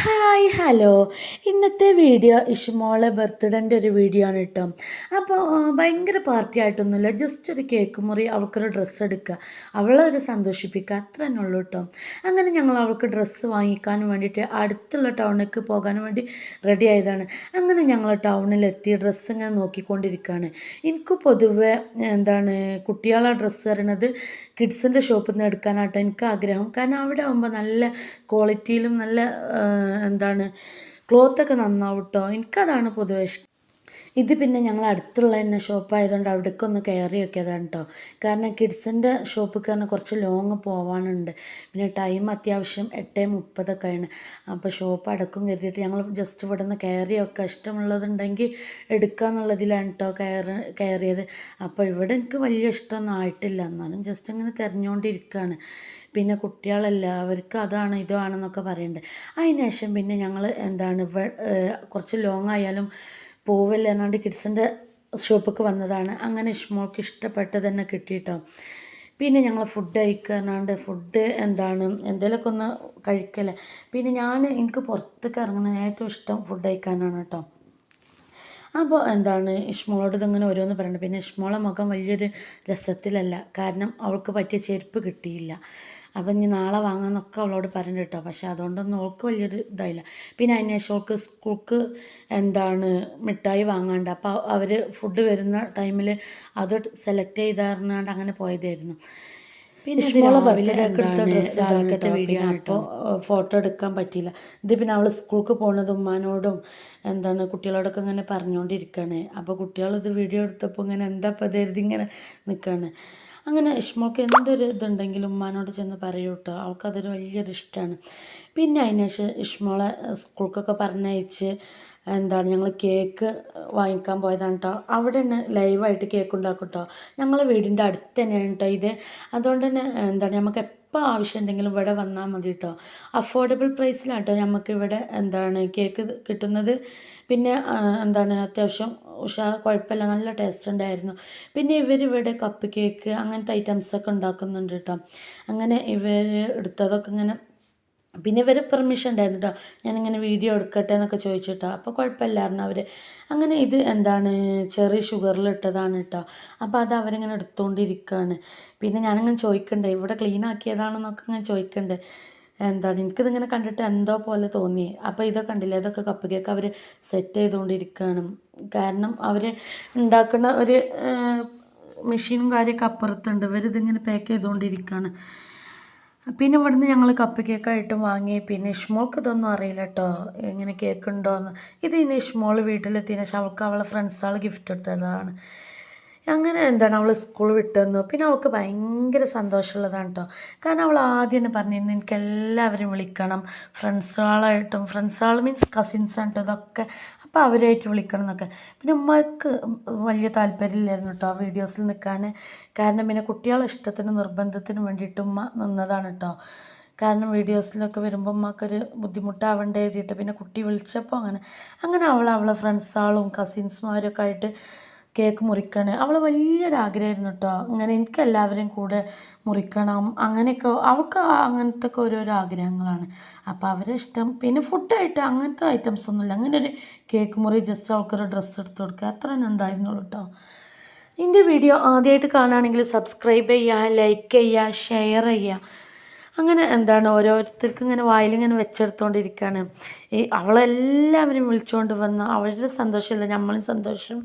Hi hello. ഇന്നത്തെ video ഇഷ്മോളെ ബർത്ത്ഡേൻ്റെ ഒരു video ആണ് കേട്ടോ. അപ്പോൾ ഭയങ്കര പാർട്ടി ആയിട്ടൊന്നുമില്ല, ജസ്റ്റ് ഒരു കേക്ക് മുറി, അവൾക്കൊരു ഡ്രസ്സ് എടുക്കുക, അവളെ ഒരു സന്തോഷിപ്പിക്കുക, അത്ര തന്നെ ഉള്ളൂ കേട്ടോ. അങ്ങനെ ഞങ്ങൾ അവൾക്ക് ഡ്രസ്സ് വാങ്ങിക്കാൻ വേണ്ടിയിട്ട് അടുത്തുള്ള ടൗണിലേക്ക് പോകാൻ വേണ്ടി റെഡി ആയതാണ്. അങ്ങനെ ഞങ്ങൾ ടൗണിലെത്തി ഡ്രസ്സ് ഇങ്ങനെ നോക്കിക്കൊണ്ടിരിക്കുകയാണ്. എനിക്ക് പൊതുവെ കുട്ടികളെ ഡ്രസ്സ് പറയണത് കിഡ്സിൻ്റെ ഷോപ്പിൽ നിന്ന് എടുക്കാനായിട്ട് എനിക്ക് ആഗ്രഹം. കാരണം അവിടെ ആകുമ്പോൾ നല്ല ക്വാളിറ്റിയിലും നല്ല ക്ലോത്തൊക്കെ നന്നാവും കേട്ടോ. എനിക്കതാണ് പൊതുവെ ഇഷ്ടം. ഇത് പിന്നെ ഞങ്ങൾ അടുത്തുള്ള തന്നെ ഷോപ്പായതുകൊണ്ട് അവിടേക്ക് ഒന്ന് കയറി നോക്കിയതാണ് കേട്ടോ. കാരണം കിഡ്സിൻ്റെ ഷോപ്പിൽ കാരണം കുറച്ച് ലോങ് പോകാനുണ്ട്. പിന്നെ ടൈം അത്യാവശ്യം 8:30 ആണ്. അപ്പോൾ ഷോപ്പ് അടക്കം കരുതിയിട്ട് ഞങ്ങൾ ജസ്റ്റ് ഇവിടെ നിന്ന് കയറി നോക്കുക, ഇഷ്ടമുള്ളതുണ്ടെങ്കിൽ എടുക്കുക എന്നുള്ളതിലാണ് കേട്ടോ കയറിയത്. അപ്പോൾ ഇവിടെ എനിക്ക് വലിയ ഇഷ്ടമൊന്നും ആയിട്ടില്ല, എന്നാലും ജസ്റ്റ് ഇങ്ങനെ തിരഞ്ഞുകൊണ്ടിരിക്കുകയാണ്. പിന്നെ കുട്ടികളല്ല, അവർക്ക് അതാണ് ഇതാണെന്നൊക്കെ പറയുന്നുണ്ട്. അതിന് ശേഷം പിന്നെ ഞങ്ങൾ കുറച്ച് ലോങ് ആയാലും പോവില്ല എന്നാണ്ട് കിഡ്സിൻ്റെ ഷോപ്പിലേക്ക് വന്നതാണ്. അങ്ങനെ ഇഷ്മോൾക്ക് ഇഷ്ടപ്പെട്ടത് തന്നെ കിട്ടിയിട്ടോ. പിന്നെ ഞങ്ങൾ ഫുഡ് കഴിക്കാനാണ്ട് ഫുഡ് എന്തെങ്കിലുമൊക്കെ ഒന്ന് കഴിക്കല്ലേ. പിന്നെ എനിക്ക് പുറത്തേക്ക് ഇറങ്ങുന്നത് ഏറ്റവും ഇഷ്ടം ഫുഡ് കഴിക്കാനാണ് കേട്ടോ. അപ്പോൾ ഇഷ്മോളോട് ഇതിങ്ങനെ ഓരോന്ന് പറയുന്നുണ്ട്. പിന്നെ ഇഷ്മോളെ മുഖം വലിയൊരു രസത്തിലല്ല, കാരണം അവൾക്ക് പറ്റിയ ചെരുപ്പ് കിട്ടിയില്ല. അപ്പം ഇനി നാളെ വാങ്ങാമെന്നൊക്കെ അവളോട് പറഞ്ഞു കേട്ടോ. പക്ഷെ അതുകൊണ്ടൊന്നും അവൾക്ക് വലിയൊരു ഇതായില്ല. പിന്നെ അതിന് ശേഷം അവൾക്ക് സ്കൂൾക്ക് മിഠായി വാങ്ങാണ്ട്, അപ്പോൾ അവർ ഫുഡ് വരുന്ന ടൈമിൽ അത് സെലക്ട് ചെയ്താറിനാണ്ട് അങ്ങനെ പോയതായിരുന്നു. പിന്നെ ഇഷ്മോളെ ബർത്ത്ഡേ വീഡിയോ ആണ് കേട്ടോ. ഫോട്ടോ എടുക്കാൻ പറ്റിയില്ല. ഇത് പിന്നെ അവൾ സ്കൂൾക്ക് പോകുന്നത് ഉമ്മാനോടും കുട്ടികളോടൊക്കെ ഇങ്ങനെ പറഞ്ഞുകൊണ്ടിരിക്കുകയാണ്. അപ്പോൾ കുട്ടികൾ ഇത് വീഡിയോ എടുത്തപ്പോൾ ഇങ്ങനെ എന്താ പതരുത് ഇങ്ങനെ നിൽക്കുകയാണ്. അങ്ങനെ ഇഷ്മോൾക്ക് എന്തൊരു ഇതുണ്ടെങ്കിലും ഉമ്മാനോട് ചെന്ന് പറയൂ കേട്ടോ. അവൾക്കതൊരു വലിയൊരു ഇഷ്ടമാണ്. പിന്നെ അതിന് ശേഷം ഇഷ്മോളെ സ്കൂൾക്കൊക്കെ പറഞ്ഞയച്ച് ഞങ്ങൾ കേക്ക് വാങ്ങിക്കാൻ പോയതാണ് കേട്ടോ. അവിടെ തന്നെ ലൈവായിട്ട് കേക്ക് ഉണ്ടാക്കും കേട്ടോ. ഞങ്ങളെ വീടിൻ്റെ അടുത്ത് തന്നെയാണ് കേട്ടോ ഇത്. അതുകൊണ്ട് തന്നെ നമുക്ക് എപ്പോൾ ആവശ്യമുണ്ടെങ്കിലും ഇവിടെ വന്നാൽ മതി കേട്ടോ. അഫോർഡബിൾ പ്രൈസിലാണ് കേട്ടോ നമുക്ക് ഇവിടെ കേക്ക് കിട്ടുന്നത്. പിന്നെ അത്യാവശ്യം കുഴപ്പമില്ല, നല്ല ടേസ്റ്റ് ഉണ്ടായിരുന്നു. പിന്നെ ഇവരിവിടെ കപ്പ് കേക്ക് അങ്ങനത്തെ ഐറ്റംസൊക്കെ ഉണ്ടാക്കുന്നുണ്ട് കേട്ടോ. അങ്ങനെ ഇവർ എടുത്തതൊക്കെ ഇങ്ങനെ, പിന്നെ ഇവർ പെർമിഷൻ ഉണ്ടായിരുന്നു കേട്ടോ, ഞാനിങ്ങനെ വീഡിയോ എടുക്കട്ടെ എന്നൊക്കെ ചോദിച്ചിട്ടോ. അപ്പോൾ കുഴപ്പമില്ലായിരുന്നു അവർ. അങ്ങനെ ഇത് ചെറിയ ഷുഗറിൽ ഇട്ടതാണ് കേട്ടോ. അപ്പോൾ അത് അവരിങ്ങനെ എടുത്തുകൊണ്ടിരിക്കുകയാണ്. പിന്നെ ഞാനിങ്ങനെ ചോദിക്കണ്ടേ, ഇവിടെ ക്ലീൻ ആക്കിയതാണെന്നൊക്കെ ഇങ്ങനെ ചോദിക്കണ്ടേ. എനിക്കിതിങ്ങനെ കണ്ടിട്ട് എന്തോ പോലെ തോന്നി. അപ്പോൾ ഇതൊക്കെ കണ്ടില്ലേ, ഇതൊക്കെ കപ്പ് കേക്ക് അവർ സെറ്റ് ചെയ്തുകൊണ്ടിരിക്കുകയാണ്. കാരണം അവർ ഉണ്ടാക്കുന്ന ഒരു മെഷീനും കാര്യമൊക്കെ അപ്പുറത്തുണ്ട്. ഇവരിതിങ്ങനെ പാക്ക് ചെയ്തുകൊണ്ടിരിക്കുകയാണ്. പിന്നെ ഇവിടുന്ന് ഞങ്ങൾ കപ്പ് കേക്കായിട്ടും വാങ്ങി. പിന്നെ ഇഷ്മോൾക്ക് ഇതൊന്നും അറിയില്ല കേട്ടോ, ഇങ്ങനെ കേക്ക് ഉണ്ടോയെന്ന്. ഇത് ഇനി ഇഷ്മോൾ വീട്ടിലെത്തിയതിനു ശേഷം അവൾക്ക് അവളെ ഫ്രണ്ട്സുകൾ ഗിഫ്റ്റ് എടുത്തതാണ്. അങ്ങനെ അവൾ സ്കൂൾ വിട്ടുവന്നു. പിന്നെ അവൾക്ക് ഭയങ്കര സന്തോഷമുള്ളതാണ് കേട്ടോ. കാരണം അവൾ ആദ്യം തന്നെ പറഞ്ഞിരുന്നു എനിക്ക് എല്ലാവരും വിളിക്കണം, ഫ്രണ്ട്സുകൾ മീൻസ് കസിൻസാണ് കേട്ടോ ഇതൊക്കെ, അപ്പോൾ അവരായിട്ട് വിളിക്കണം എന്നൊക്കെ. പിന്നെ ഉമ്മക്ക് വലിയ താല്പര്യമില്ലായിരുന്നു കേട്ടോ വീഡിയോസിൽ നിൽക്കാൻ. കാരണം പിന്നെ കുട്ടികളെ ഇഷ്ടത്തിനും നിർബന്ധത്തിനും വേണ്ടിയിട്ട് ഉമ്മ നിന്നതാണ് കേട്ടോ. കാരണം വീഡിയോസിലൊക്കെ വരുമ്പോൾ ഉമ്മക്കൊരു ബുദ്ധിമുട്ടാവേണ്ട എഴുതിയിട്ട് പിന്നെ കുട്ടി വിളിച്ചപ്പോൾ അങ്ങനെ അവളെ ഫ്രണ്ട്സുകളും കസിൻസ്മാരൊക്കെ ആയിട്ട് കേക്ക് മുറിക്കണേ അവൾ വലിയൊരാഗ്രഹമായിരുന്നു കേട്ടോ. അങ്ങനെ എനിക്കെല്ലാവരെയും കൂടെ മുറിക്കണം, അങ്ങനെയൊക്കെ അവൾക്ക് അങ്ങനത്തെ ഒക്കെ ഓരോരോ ആഗ്രഹങ്ങളാണ്. അപ്പോൾ അവരെ ഇഷ്ടം. പിന്നെ ഫുഡായിട്ട് അങ്ങനത്തെ ഐറ്റംസ് ഒന്നുമില്ല. അങ്ങനെ ഒരു കേക്ക് മുറി, ജസ്റ്റ് അവൾക്കൊരു ഡ്രസ്സ് എടുത്ത് കൊടുക്കുക, അത്ര തന്നെ ഉണ്ടായിരുന്നുള്ളൂ കേട്ടോ. എൻ്റെ വീഡിയോ ആദ്യമായിട്ട് കാണുകയാണെങ്കിൽ സബ്സ്ക്രൈബ് ചെയ്യുക, ലൈക്ക് ചെയ്യുക, ഷെയർ ചെയ്യുക. അങ്ങനെ ഓരോരുത്തർക്കും ഇങ്ങനെ വായിലിങ്ങനെ വെച്ചെടുത്തുകൊണ്ടിരിക്കുകയാണ്. അവളെല്ലാവരും വിളിച്ചുകൊണ്ട് വന്ന് അവരുടെ സന്തോഷമല്ല നമ്മളും സന്തോഷം.